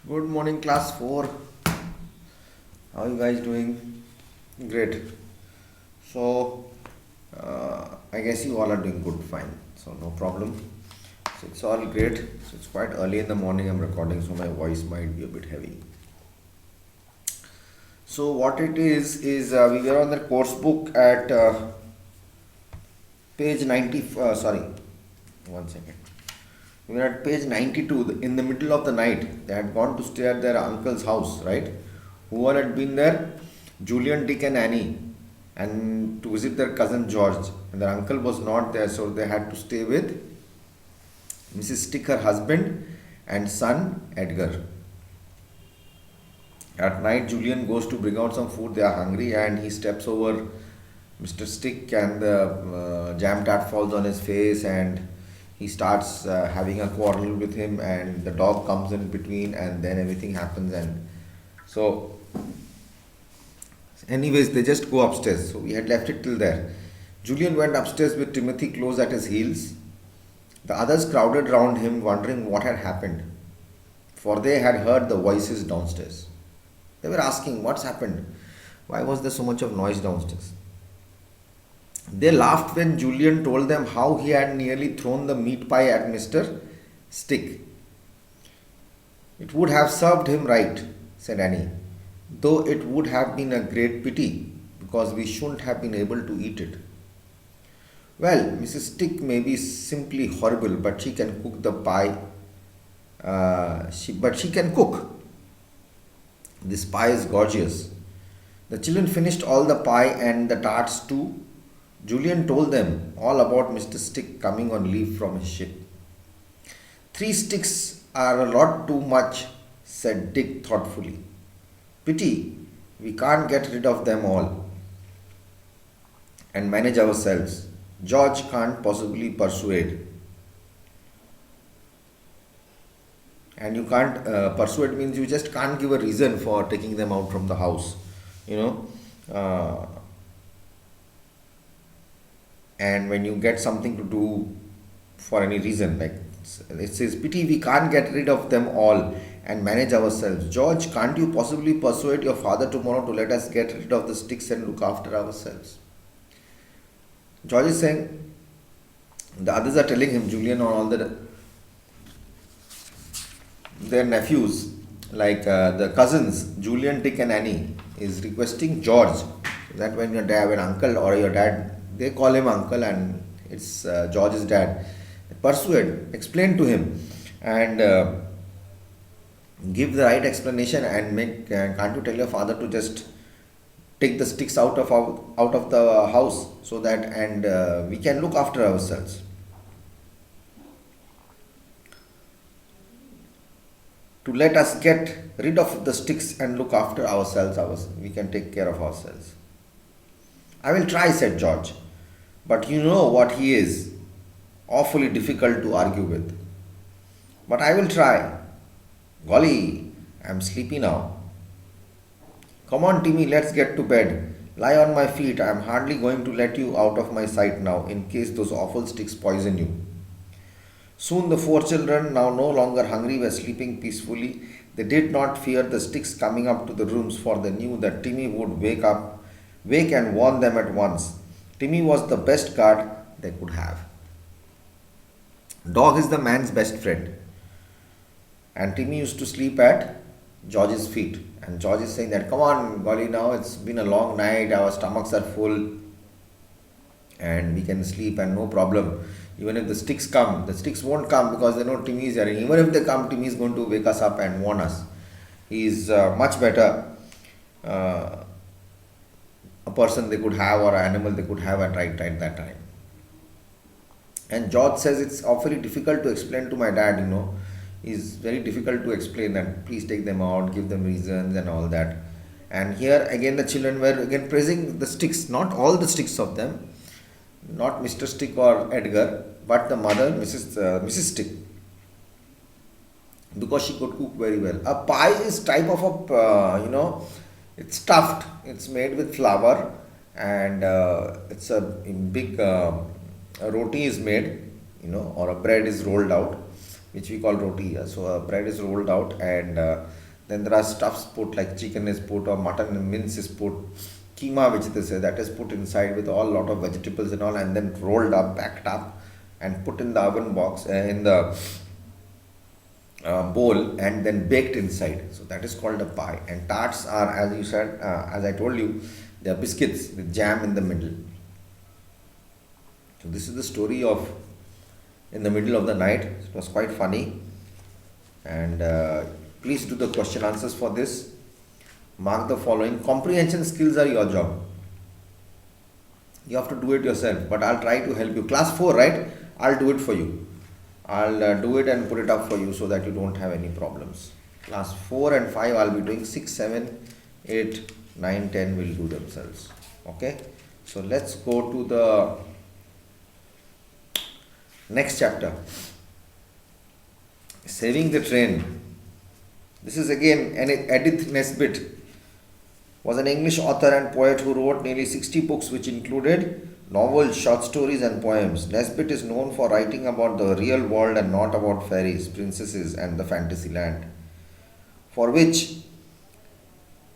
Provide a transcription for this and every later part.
Good morning, class 4. How are you guys doing? Great. So, I guess you all are doing good, fine. So, no problem. So, it's all great. So, it's quite early in the morning. I'm recording, so my voice might be a bit heavy. So, what it is we were on the course book at page 90. Sorry, one second. We were at page 92. In the middle of the night, they had gone to stay at their uncle's house, right? Who all had been there? Julian, Dick, and Annie, and to visit their cousin George. And their uncle was not there, so they had to stay with Mrs. Stick, her husband, and son Edgar. At night, Julian goes to bring out some food. They are hungry, and he steps over Mr. Stick, and the jam tart falls on his face, and he starts having a quarrel with him, and the dog comes in between, and then everything happens. And so, anyways, they just go upstairs. So we had left it till there. Julian went upstairs with Timothy close at his heels. The others crowded round him, wondering what had happened, for they had heard the voices downstairs. They were asking, "What's happened? Why was there so much of noise downstairs?" They laughed when Julian told them how he had nearly thrown the meat pie at Mr. Stick. "It would have served him right," said Annie, "though it would have been a great pity, because we shouldn't have been able to eat it." "Well, Mrs. Stick may be simply horrible, but she can cook the pie. But she can cook. This pie is gorgeous." The children finished all the pie and the tarts too. Julian told them all about Mr. Stick coming on leave from his ship. "Three sticks are a lot too much," said Dick thoughtfully. "Pity we can't get rid of them all and manage ourselves. George can't possibly persuade." And you can't persuade means you just can't give a reason for taking them out from the house, you know. And when you get something to do for any reason, like it says, "Pity we can't get rid of them all and manage ourselves. George, can't you possibly persuade your father tomorrow to let us get rid of the sticks and look after ourselves?" George is saying, the others are telling him, Julian or all their nephews, like the cousins, Julian, Dick, and Annie, is requesting George that when your dad, when uncle or your dad, they call him uncle and it's George's dad, persuade, explain to him, and give the right explanation and make. Can't you tell your father to just take the sticks out of the house so that and we can look after ourselves. To let us get rid of the sticks and look after ourselves, we can take care of ourselves. "I will try," said George, "but you know what he is, awfully difficult to argue with. But I will try. Golly, I'm sleepy now. Come on, Timmy, let's get to bed. Lie on my feet. I'm hardly going to let you out of my sight now, in case those awful sticks poison you." Soon the four children, now no longer hungry, were sleeping peacefully. They did not fear the sticks coming up to the rooms, for they knew that Timmy would wake and warn them at once. Timmy was the best guard they could have. Dog is the man's best friend. And Timmy used to sleep at George's feet. And George is saying that, "Come on, golly, now it's been a long night, our stomachs are full, and we can sleep and no problem. Even if the sticks come, the sticks won't come because they know Timmy is here. And even if they come, Timmy is going to wake us up and warn us. He is much better uh, a person they could have or an animal they could have at right at that time." And George says, "It's awfully difficult to explain to my dad, you know. It's very difficult to explain that please take them out, give them reasons and all that." And here again the children were again praising the sticks, not all the sticks of them, not Mr. Stick or Edgar, but the mother, Mrs. Stick, because she could cook very well. A pie is type of a it's stuffed. It's made with flour, and it's a big a roti is made, or a bread is rolled out. which we call roti. So bread is rolled out, and then there are stuffs put, like chicken is put, or mutton and mince is put, keema, which they say, that is put inside with all lot of vegetables and all, and then rolled up, packed up, and put in the oven box, in the bowl, and then baked inside. So that is called a pie. And tarts are, as you said, as I told you, they are biscuits with jam in the middle. So this is the story of in the middle of the night. It was quite funny. And please do the question answers for this. Mark the following. Comprehension skills are your job. You have to do it yourself, but I'll try to help you. Class 4, right? I'll do it for you. I'll do it and put it up for you so that you don't have any problems. Class 4 and 5 I'll be doing. 6, 7, 8, 9, 10 will do themselves. Okay. So let's go to the next chapter. Saving the Train. This is again Edith Nesbit. Was an English author and poet who wrote nearly 60 books, which included novels, short stories and poems. Nesbit is known for writing about the real world and not about fairies, princesses and the fantasy land, for which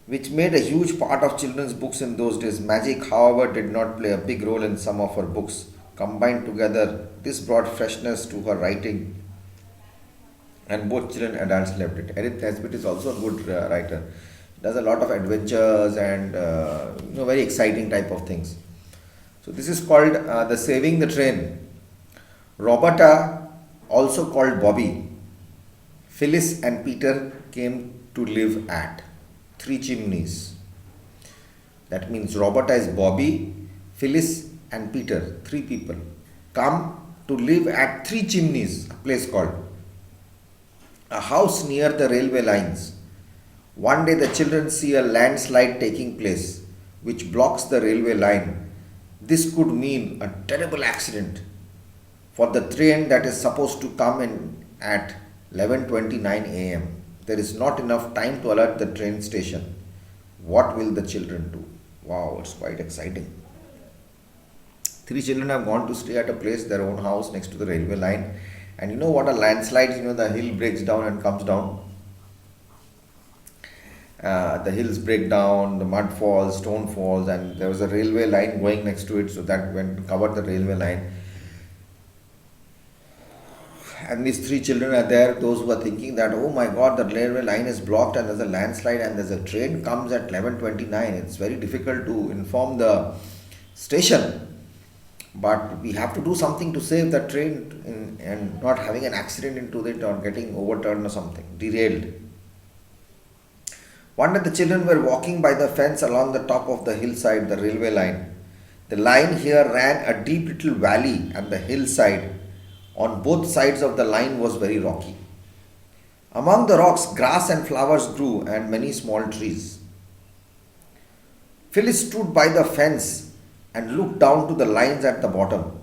made a huge part of children's books in those days. Magic, however, did not play a big role in some of her books. Combined together, this brought freshness to her writing, and both children and adults loved it. Edith Nesbit is also a good writer. Does a lot of adventures and very exciting type of things. So this is called the Saving the Train. Roberta, also called Bobby, Phyllis and Peter came to live at Three Chimneys. That means Roberta is Bobby, Phyllis and Peter, 3 people, come to live at Three Chimneys, a place called, a house near the railway lines. One day the children see a landslide taking place, which blocks the railway line. This could mean a terrible accident for the train that is supposed to come in at 11:29 a.m. There is not enough time to alert the train station. What will the children do? Wow, it's quite exciting. 3 children have gone to stay at a place, their own house next to the railway line. And you know what a landslide is, the hill breaks down and comes down. The hills break down, the mud falls, stone falls, and there was a railway line going next to it, so that went covered the railway line. And these 3 children are there, those who are thinking that, oh my God, the railway line is blocked and there's a landslide and there's a train comes at 11:29. It's very difficult to inform the station. But we have to do something to save the train and not having an accident into it or getting overturned or something, derailed. One day the children were walking by the fence along the top of the hillside, the railway line. The line here ran a deep little valley, and the hillside on both sides of the line was very rocky. Among the rocks, grass and flowers grew and many small trees. Phyllis stood by the fence and looked down to the lines at the bottom.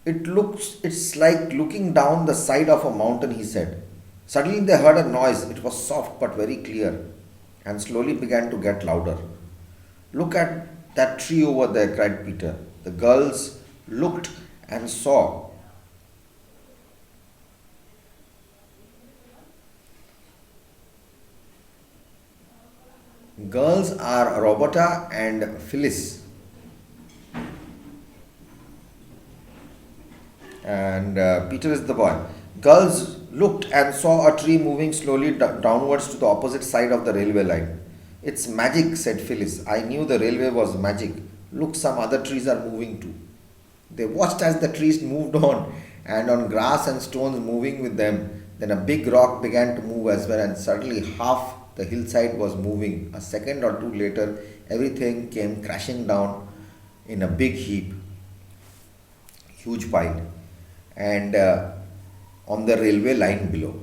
It's like looking down the side of a mountain, he said. Suddenly they heard a noise. It was soft but very clear and slowly began to get louder. Look at that tree over there, cried Peter. The girls looked and saw girls are Roberta and Phyllis. And Peter is the boy. Girls looked and saw a tree moving slowly downwards to the opposite side of the railway line. It's magic, said Phyllis. I knew the railway was magic. Look, some other trees are moving too. They watched as the trees moved on, and on grass and stones moving with them. Then a big rock began to move as well, and suddenly half the hillside was moving. A second or two later, everything came crashing down in a big heap, huge pile, and on the railway line below.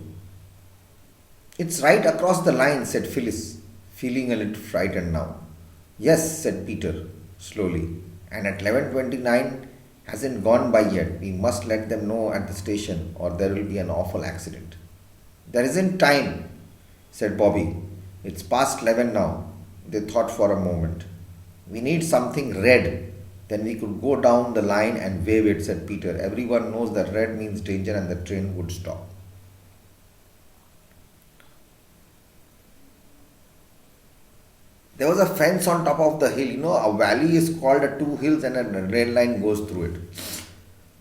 It's right across the line, said Phyllis, feeling a little frightened now. Yes, said Peter, slowly, and at 11:29 hasn't gone by yet. We must let them know at the station or there will be an awful accident. There isn't time, said Bobby. It's past 11 now. They thought for a moment. We need something red, Then we could go down the line and wave it, said Peter. Everyone knows that red means danger and the train would stop. There was a fence on top of the hill. A valley is called a two hills and a rail line goes through it.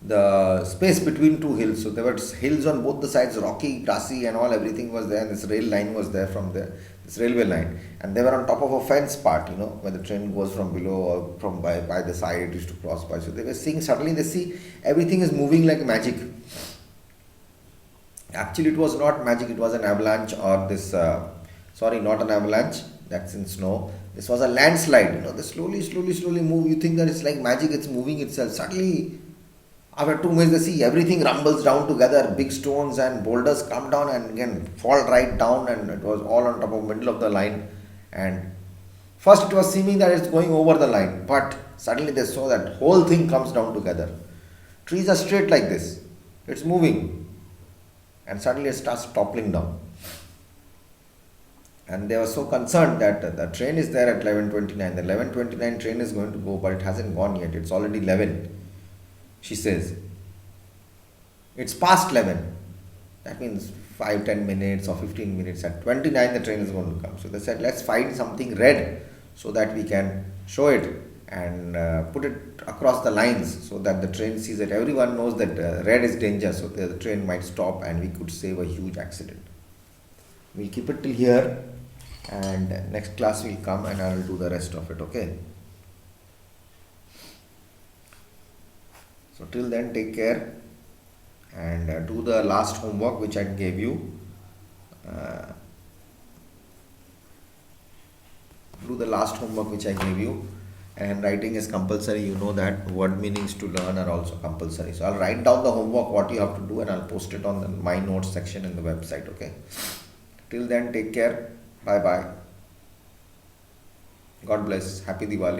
The space between two hills. So there were hills on both the sides, rocky, grassy, and all. Everything was there. And this rail line was there from there. This railway line, and they were on top of a fence part. Where the train goes from below or from by the side. It used to cross by. So they were seeing. Suddenly they see everything is moving like magic. Actually, it was not magic. It was an avalanche or this. Sorry, not an avalanche. That's in snow. This was a landslide. They slowly move. You think that it's like magic. It's moving itself. Suddenly, after 2 minutes, they see everything rumbles down together. Big stones and boulders come down and again fall right down, and it was all on top of middle of the line. And first, it was seeming that it's going over the line, but suddenly they saw that whole thing comes down together. Trees are straight like this. It's moving, and suddenly it starts toppling down. And they were so concerned that the train is there at 11:29. The 11:29 train is going to go, but it hasn't gone yet. It's already 11. She says, it's past 11. That means 5, 10 minutes or 15 minutes. At 29, the train is going to come. So they said, let's find something red so that we can show it and put it across the lines so that the train sees it. Everyone knows that red is danger, so the train might stop and we could save a huge accident. We'll keep it till here, and next class will come and I will do the rest of it, okay? So till then, take care and do the last homework which I gave you. Do the last homework which I gave you. And writing is compulsory. You know that word meanings to learn are also compulsory. So I'll write down the homework, what you have to do, and I'll post it on my notes section in the website, okay? Till then, take care. Bye bye. God bless. Happy Diwali.